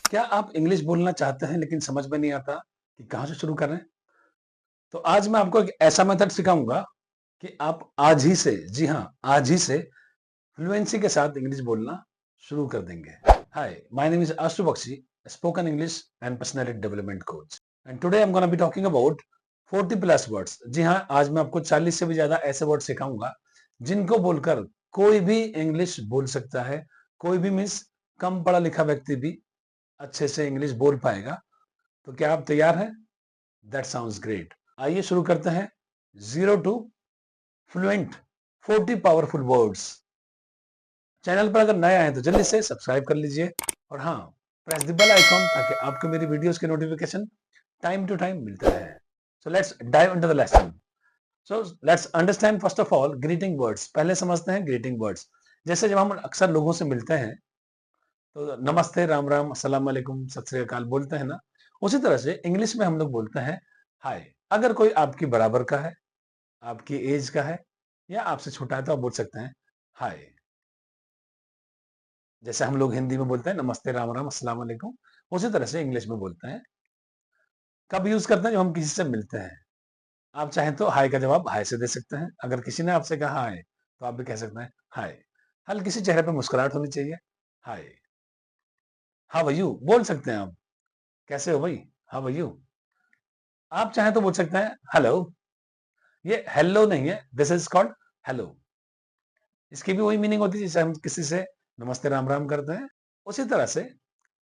क्या आप इंग्लिश बोलना चाहते हैं लेकिन समझ में नहीं आता कि कहाँ से शुरू करें? तो आज मैं आपको एक ऐसा मेथड सिखाऊंगा कि आप आज ही से, जी हाँ, आज ही से फ्लुएंसी के साथ इंग्लिश बोलना शुरू कर देंगे। Hi, my name is Ashu Bakshi, spoken English and personality development coach. And today I am gonna be talking about 40 plus words. जी हाँ, आज मैं आपको 40 से भी ज्यादा ऐसे वर्ड सिखाऊंगा जिनको बोलकर कोई भी इंग्लिश बोल सकता है। कोई भी मीन्स कम पढ़ा लिखा व्यक्ति भी अच्छे से इंग्लिश बोल पाएगा। तो क्या आप तैयार हैं? That sounds great. आइए शुरू करते हैं। Zero to fluent 40 powerful words. Channel पर अगर नए आए तो जल्दी से सब्सक्राइब कर लीजिए और हाँ, प्रेस द बेल आइकॉन ताकि आपको मेरी वीडियोस के नोटिफिकेशन टाइम टू टाइम मिलते रहे। So let's dive into the lesson. So let's understand first of all greeting words. पहले समझते हैं ग्रीटिंग वर्ड्स। जैसे जब हम अक्सर लोगों से मिलते हैं तो नमस्ते, राम राम, अस्सलाम वालेकुम, सत श्री अकाल बोलते हैं ना। उसी तरह से इंग्लिश में हम लोग बोलते हैं हाय। अगर कोई आपकी बराबर का है, आपकी एज का है या आपसे छोटा है तो आप बोल सकते हैं हाय। जैसे हम लोग हिंदी में बोलते हैं नमस्ते, राम राम, अस्सलाम वालेकुम, उसी तरह से इंग्लिश में बोलते हैं। कब यूज करते हैं? जब हम किसी से मिलते हैं। आप चाहें तो हाय का जवाब हाय से दे सकते हैं। अगर किसी ने आपसे कहा हाय तो आप भी कह सकते हैं हाय। हल्की सी चेहरे पे मुस्कुराहट होनी चाहिए। हाय, हाउ आर यू बोल सकते हैं आप। कैसे हो भाई? How are you. आप चाहें तो बोल सकते हैं हेलो। ये हेलो नहीं है, दिस इज कॉल्ड हेलो। इसकी भी वही मीनिंग होती है जैसे हम किसी से नमस्ते राम राम करते हैं, उसी तरह से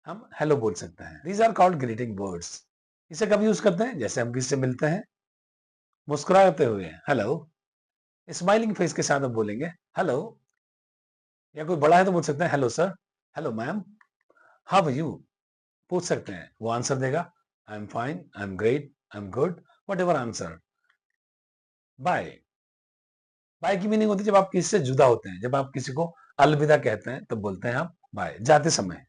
हम हेलो बोल सकते हैं। These are called greeting words. इसे कब यूज करते हैं? जैसे हम किसी से मिलते हैं मुस्कुराते हुए हेलो, स्माइलिंग फेस के साथ हम बोलेंगे हेलो। या कोई बड़ा है तो बोल सकते हैं hello sir, hello ma'am, how are you. पूछ सकते हैं, वो आंसर देगा I am fine, I am great, I am good, whatever answer. Bye. Bye की मीनिंग होती है जब आप किसी से जुदा होते हैं, जब आप किसी को अलविदा कहते हैं तो बोलते हैं आप बाय, जाते समय।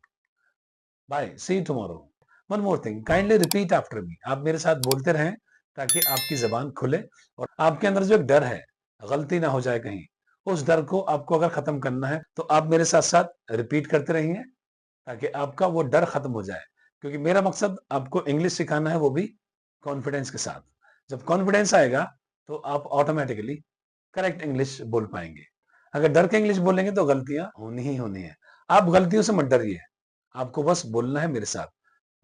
Bye, see you tomorrow. One more thing, kindly repeat after me. आप मेरे साथ बोलते रहें ताकि आपकी जबान खुले और आपके अंदर जो एक डर है, गलती ना हो जाए कहीं, उस डर को आपको अगर खत्म करना है तो आप मेरे साथ साथ रिपीट करते रहिए ताकि आपका वो डर खत्म हो जाए। क्योंकि मेरा मकसद आपको इंग्लिश सिखाना है, वो भी कॉन्फिडेंस के साथ। जब कॉन्फिडेंस आएगा तो आप ऑटोमेटिकली करेक्ट इंग्लिश बोल पाएंगे। अगर डर के इंग्लिश बोलेंगे तो गलतियां होनी ही होनी है। आप गलतियों से मत डरिए, आपको बस बोलना है मेरे साथ।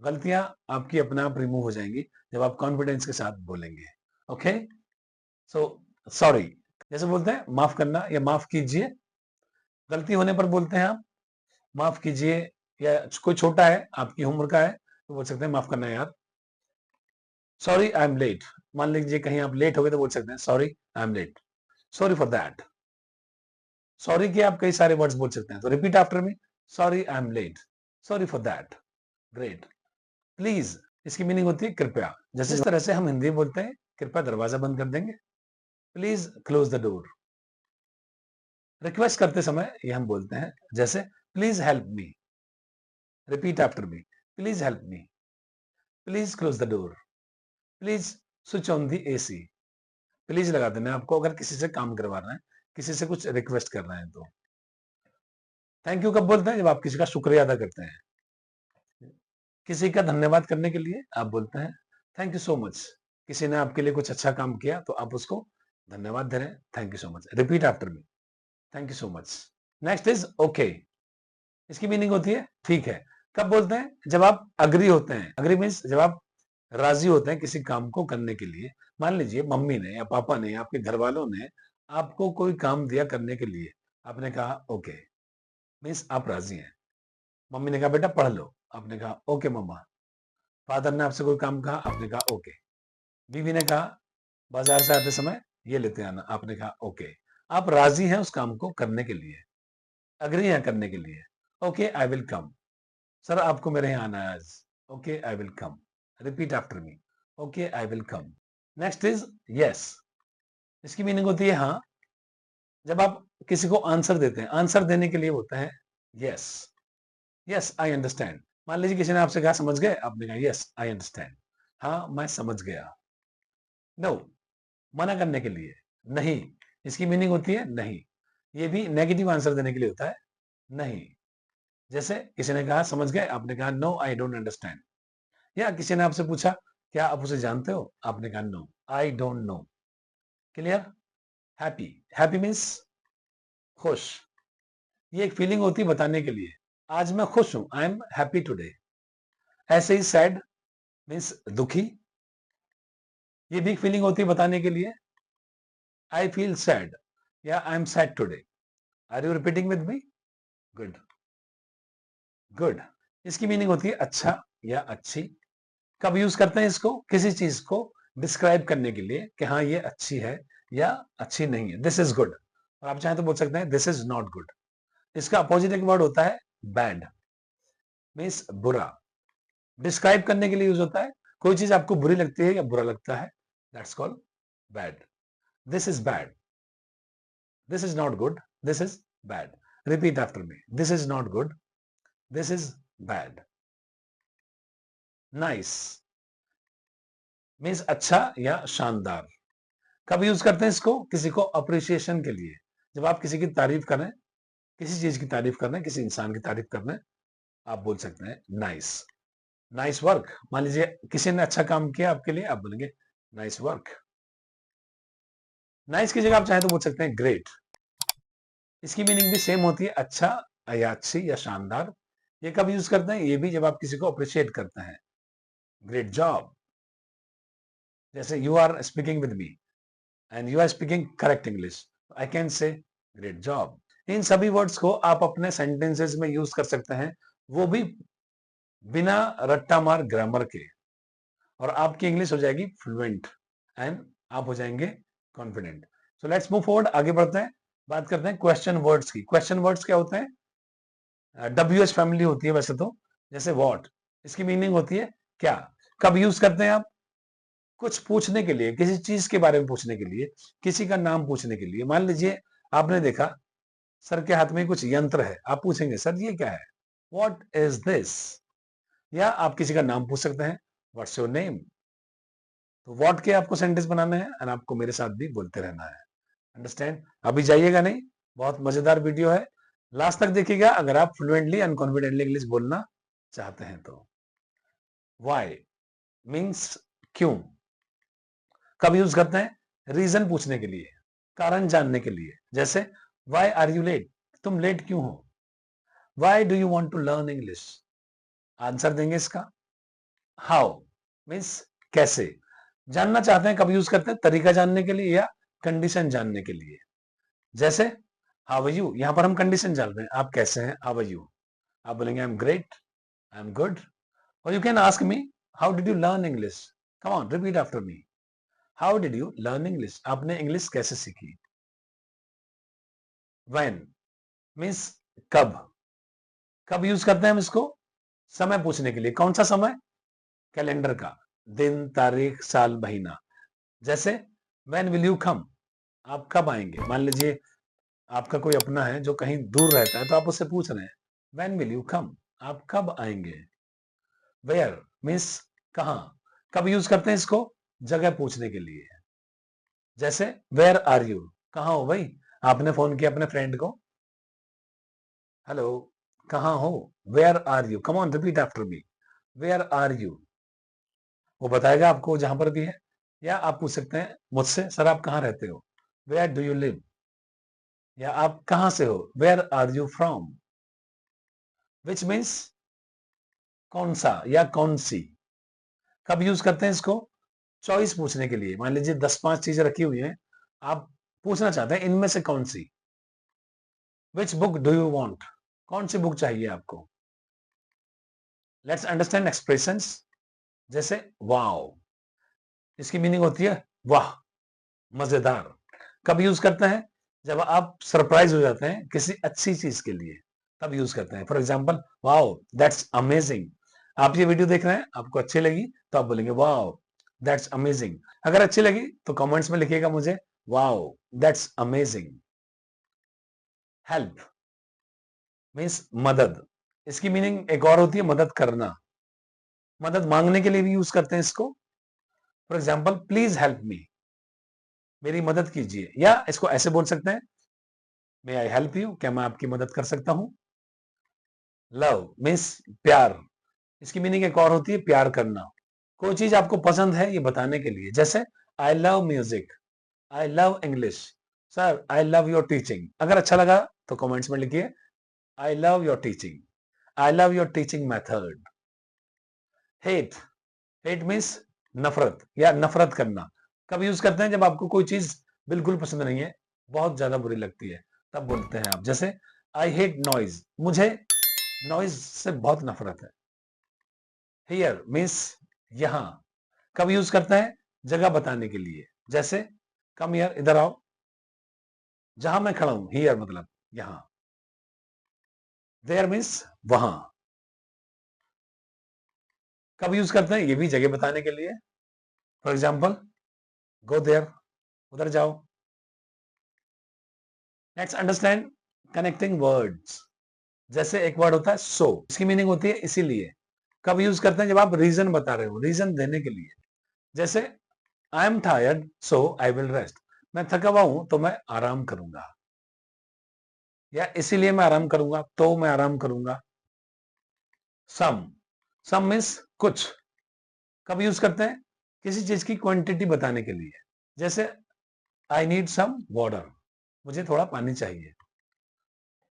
गलतियां आपकी अपने आप रिमूव हो जाएंगी जब आप कॉन्फिडेंस के साथ बोलेंगे। ओके, सो सॉरी जैसे बोलते हैं माफ करना या माफ कीजिए। गलती होने पर बोलते हैं आप माफ कीजिए। या कोई छोटा है, आपकी उम्र का है, तो बोल सकते हैं माफ करना यार, सॉरी आई एम लेट। मान लीजिए कहीं आप लेट हो गए तो बोल सकते हैं sorry I am late, sorry for that. Sorry के आप कई सारे वर्ड्स बोल सकते हैं, तो repeat after me, sorry I am late, sorry for that. Great. Please, इसकी मीनिंग होती है कृपया। जैसे इस तरह से हम हिंदी में बोलते हैं कृपया दरवाजा बंद कर देंगे, please close the door. Request करते समय ये हम बोलते हैं जैसे please help me. Repeat after me, please help me, please close the door, please switch on the AC. Please लगा देना है आपको अगर किसी से काम करवाना है, किसी से कुछ रिक्वेस्ट करना है तो। थैंक यू कब बोलते हैं? जब आप किसी का शुक्रिया अदा करते हैं। किसी का धन्यवाद करने के लिए आप बोलते हैं थैंक यू सो मच। किसी ने आपके लिए कुछ अच्छा काम किया तो आप उसको धन्यवाद दे रहे हैं, thank you so much. Repeat after me, thank you so much. Next is okay. इसकी मीनिंग होती है ठीक है। कब बोलते हैं? जब आप अग्री होते हैं। अग्री मीन्स जब आप राजी होते हैं किसी काम को करने के लिए। मान लीजिए मम्मी ने या पापा ने या आपके घर वालों ने आपको कोई काम दिया करने के लिए, आपने कहा ओके, मीन्स आप राजी हैं। मम्मी ने कहा बेटा पढ़ लो, आपने कहा ओके मम्मा। फादर ने आपसे कोई काम कहा, आपने कहा ओके। बीवी ने कहा बाजार से आते समय ये लेते आना, आपने कहा ओके। आप राजी हैं उस काम को करने के लिए, अग्री हैं करने के लिए। Okay I will come. Sir आपको मेरे यहाँ आना है आज। Okay I will come. Repeat after me, okay I will come. Next is yes. इसकी मीनिंग होती है हाँ। जब आप किसी को आंसर देते हैं, आंसर देने के लिए होता है यस। Yes I understand. मान लीजिए किसी ने आपसे कहा समझ गए, आपने कहा यस आई अंडरस्टैंड, हाँ मैं समझ गया। नो, मना करने के लिए, नहीं। इसकी मीनिंग होती है नहीं। ये भी नेगेटिव आंसर देने के लिए होता है नहीं। जैसे किसी ने कहा समझ गए, आपने कहा नो आई डोंट अंडरस्टैंड। या किसी ने आपसे पूछा क्या आप उसे जानते हो, आपने कहा no I don't know. Clear? Happy, happy means खुश। ये एक फीलिंग होती है बताने के लिए, आज मैं खुश हूं, आई एम हैप्पी टुडे। ऐसे ही सैड मीन्स दुखी, ये भी एक फीलिंग होती है बताने के लिए, आई फील सैड या I am sad today. Are you repeating with me? Good, good. इसकी मीनिंग होती है अच्छा या अच्छी। कब यूज करते हैं इसको? किसी चीज को डिस्क्राइब करने के लिए कि हाँ ये अच्छी है या अच्छी नहीं है। दिस इज गुड, और आप चाहें तो बोल सकते हैं दिस इज नॉट गुड। इसका अपोजिट एक वर्ड होता है बैड, मीन्स बुरा। डिस्क्राइब करने के लिए यूज होता है, कोई चीज आपको बुरी लगती है या बुरा लगता है, that's called bad. This is bad, this is not good, this is bad. Repeat after me, this is not good, this is bad. Nice means अच्छा या शानदार। कब यूज करते हैं इसको? किसी को अप्रिसिएशन के लिए, जब आप किसी की तारीफ कर रहे हैं, किसी चीज की तारीफ कर रहे हैं, किसी इंसान की तारीफ कर रहे हैं, आप बोल सकते हैं नाइस, नाइस वर्क। मान लीजिए किसी ने अच्छा काम किया आपके लिए, आप बोलेंगे नाइस वर्क। नाइस की जगह आप चाहें तो बोल सकते हैं ग्रेट। इसकी मीनिंग भी सेम होती है, अच्छा या अच्छी या शानदार। ये कब यूज करते हैं? ये भी जब आप किसी को अप्रिशिएट करते हैं, ग्रेट जॉब। जैसे you are speaking with me and you are speaking correct English, I can say great job. इन सभी वर्ड्स को आप अपने सेंटेंसेस में यूज कर सकते हैं, वो भी बिना रट्टा मार ग्रामर के, और आपकी इंग्लिश हो जाएगी फ्लुएंट एंड आप हो जाएंगे confident. So let's move forward, आगे बढ़ते हैं। बात करते हैं क्वेश्चन वर्ड्स की। क्वेश्चन वर्ड्स क्या होते हैं? WH फैमिली होती है वैसे तो। जैसे व्हाट, इसकी मीनिंग होती है क्या। कब यूज करते हैं आप? कुछ पूछने के लिए, किसी चीज के बारे में पूछने के लिए, किसी का नाम पूछने के लिए। मान लीजिए आपने देखा सर के हाथ में कुछ यंत्र है, आप पूछेंगे सर ये क्या है, व्हाट इज दिस। या आप किसी का नाम पूछ सकते हैं, व्हाट्स योर नेम। तो व्हाट के आपको सेंटेंस बनाना है और आपको मेरे साथ भी बोलते रहना है। अंडरस्टैंड? अभी जाइएगा नहीं, बहुत मजेदार वीडियो है, लास्ट तक देखिएगा अगर आप फ्लुएंटली एंड कॉन्फिडेंटली इंग्लिश बोलना चाहते हैं तो। वाई मीन्स क्यों। कब यूज करते हैं? रीजन पूछने के लिए, कारण जानने के लिए। जैसे वाई आर यू लेट, तुम लेट क्यों हो। Why do you want to learn English, answer देंगे इसका। हाउ मीन्स कैसे, जानना चाहते हैं। कब यूज करते हैं? तरीका जानने के लिए या कंडीशन जानने के लिए। जैसे हाउ आर यू, यहां पर हम कंडीशन जान रहे हैं, आप कैसे हैं, हाउ आर यू। आप बोलेंगे I am great, I am good. और you can ask me how did you learn English, come on repeat after me, how did you learn English, आपने इंग्लिश कैसे सीखी। व्हेन मीन्स कब। कब use करते हैं हम इसको? समय पूछने के लिए। कौन सा समय? कैलेंडर का, दिन तारीख साल महीना। जैसे व्हेन विल यू कम, आप कब आएंगे। मान लीजिए आपका कोई अपना है जो कहीं दूर रहता है, तो आप उससे पूछ रहे हैं व्हेन विल यू कम, आप कब आएंगे। वेयर मीन्स कहाँ। कब यूज करते हैं इसको? जगह पूछने के लिए। जैसे वेयर आर यू, कहाँ हो भाई। आपने फोन किया अपने फ्रेंड को, हेलो कहाँ हो, where are you, come on repeat after me, where are you. वो बताएगा आपको जहां पर भी है। या आप पूछ सकते हैं मुझसे सर आप कहाँ रहते हो, वेयर डू यू लिव। या आप कहाँ से हो, where are you from. Which means कौन सा या कौन सी। कब यूज करते हैं इसको? चॉइस पूछने के लिए। मान लीजिए 10-5 चीजें रखी हुई हैं, आप पूछना चाहते हैं इनमें से कौन सी। Which book do you want, कौन सी बुक चाहिए आपको। Let's understand expressions. जैसे वाओ, इसकी मीनिंग होती है वाह, मजेदार। कब यूज करते हैं? जब आप सरप्राइज हो जाते हैं किसी अच्छी चीज के लिए, तब यूज करते हैं। For example wow that's amazing. आप ये वीडियो देख रहे हैं, आपको अच्छी लगी तो आप बोलेंगे वाओ दैट्स अमेजिंग। अगर अच्छी लगी तो कमेंट्स में लिखिएगा मुझे wow that's amazing. Help means मदद। इसकी मीनिंग एक और होती है मदद करना, मदद मांगने के लिए भी यूज करते हैं इसको। For example please help me, मेरी मदद कीजिए। या इसको ऐसे बोल सकते हैं मे आई हेल्प यू, क्या मैं आपकी मदद कर सकता हूं। लव मीन्स प्यार, इसकी मीनिंग एक और होती है प्यार करना। कोई चीज आपको पसंद है ये बताने के लिए, जैसे I love music, I love English, sir I love your teaching. अगर अच्छा लगा तो कमेंट्स में लिखिए I love your teaching, I love your teaching method. Hate, hate means नफरत या नफरत करना। कब यूज करते हैं? जब आपको कोई चीज बिल्कुल पसंद नहीं है, बहुत ज्यादा बुरी लगती है, तब बोलते हैं आप। जैसे आई हेट नॉइज, मुझे नॉइज से बहुत नफरत है। हियर मीन्स यहाँ। कब यूज करते हैं? जगह बताने के लिए, जैसे कम हियर, इधर आओ। जहां मैं खड़ा हूं, हियर मतलब यहां। देयर मीन्स वहां। कब यूज करते हैं? ये भी जगह बताने के लिए। फॉर एग्जाम्पल गो देयर, उधर जाओ। Next understand connecting words. जैसे एक वर्ड होता है सो, इसकी मीनिंग होती है इसीलिए। कब यूज करते हैं? जब आप रीजन बता रहे हो, रीजन देने के लिए। जैसे I am tired so I will rest, मैं थका हुआ हूं तो मैं आराम करूंगा, या इसीलिए मैं आराम करूंगा, तो मैं आराम करूंगा। सम, सम मीन्स कुछ। कब यूज करते हैं? किसी चीज की क्वांटिटी बताने के लिए। जैसे आई नीड सम वाटर, मुझे थोड़ा पानी चाहिए।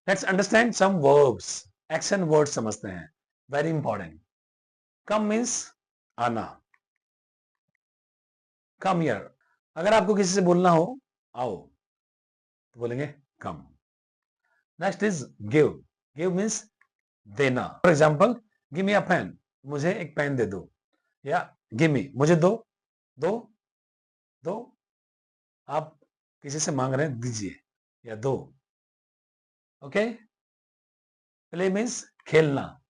Let's understand some verbs, action word समझते हैं, वेरी इंपॉर्टेंट। कम मीन्स आना, कम हियर। अगर आपको किसी से बोलना हो आओ, तो बोलेंगे come. Next is give, give means देना। For example give me a pen, मुझे एक पेन दे दो, या गिव मी, मुझे दो, दो, दो। आप किसी से मांग रहे हैं, दीजिए या दो। ओके। प्ले मीन्स खेलना,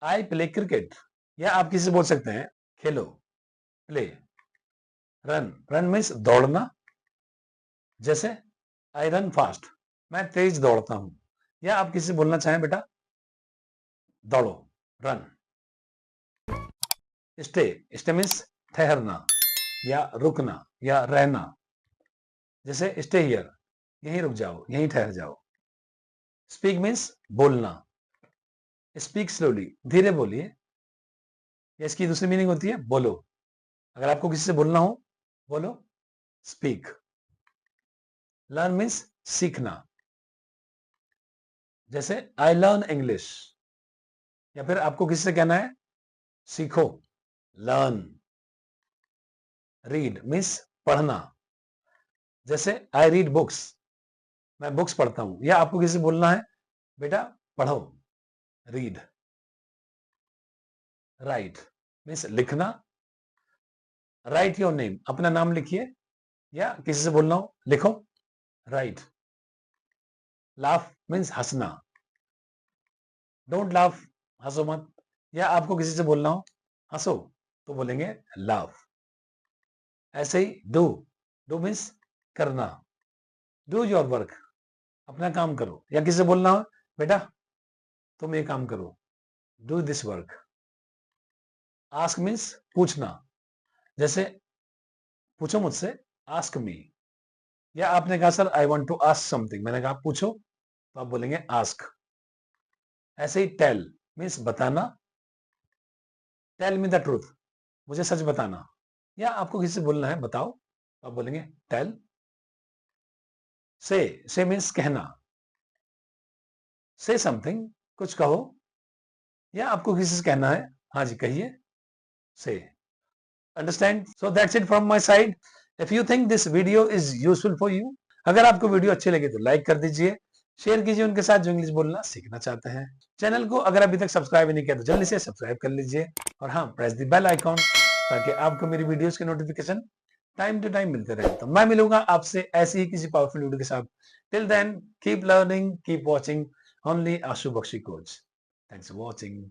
आई प्ले क्रिकेट, या आप किसी से बोल सकते हैं खेलो, प्ले। रन, रन मीन्स दौड़ना। जैसे आई रन फास्ट, मैं तेज दौड़ता हूं। या आप किसी से बोलना चाहें बेटा दौड़ो, रन। स्टे, स्टे मीन्स ठहरना या रुकना या रहना। जैसे स्टे हियर, यहीं रुक जाओ, यहीं ठहर जाओ। स्पीक मीन्स बोलना, स्पीक स्लोली, धीरे बोलिए। या इसकी दूसरी मीनिंग होती है बोलो। अगर आपको किसी से बोलना हो, बोलो स्पीक। लर्न मीन्स सीखना। जैसे आई लर्न इंग्लिश, या फिर आपको किसी से कहना है सीखो, लर्न। रीड मीन्स पढ़ना। जैसे आई रीड बुक्स, मैं बुक्स पढ़ता हूं। या आपको किसी से बोलना है बेटा पढ़ो, रीड। राइट मीन्स लिखना, राइट योर नेम, अपना नाम लिखिए। या किसी से बोलना हो लिखो, राइट। लाफ मीन्स हंसना, डोंट लाफ, हंसो मत। या आपको किसी से बोलना हो हंसो, तो बोलेंगे लाफ। ऐसे ही डू, डू मीन्स करना, डू योर वर्क, अपना काम करो। या किसी से बोलना हो बेटा तुम ये काम करो, do this work. Ask means पूछना। जैसे पूछो मुझसे, आस्क मी। या आपने कहा sir I want to ask something, मैंने कहा पूछो, तो आप बोलेंगे आस्क। ऐसे ही टेल मीन्स बताना, टेल मी द ट्रूथ, मुझे सच बताना। या आपको किसी से बोलना है बताओ, तो आप बोलेंगे टेल। से मीन्स कहना, से समथिंग, कुछ कहो। या आपको किसी से कहना है हाँ जी कहिए, से। Understand? So that's it from my side. If you think this video is useful for you, अगर आपको वीडियो अच्छी लगे तो लाइक कर दीजिए, शेयर कीजिए उनके साथ जो इंग्लिश बोलना सीखना चाहते हैं। चैनल को अगर अभी तक सब्सक्राइब नहीं किया तो जल्दी से सब्सक्राइब कर लीजिए, और हाँ प्रेस द बेल आइकॉन, ताकि आपको मेरी वीडियोस के नोटिफिकेशन टाइम टू टाइम मिलते रहे। तो मैं मिलूंगा आपसे ऐसी ही किसी पावरफुल वीडियो के साथ। Till then keep learning, keep watching only Ashu Bakshi coach. Thanks for watching.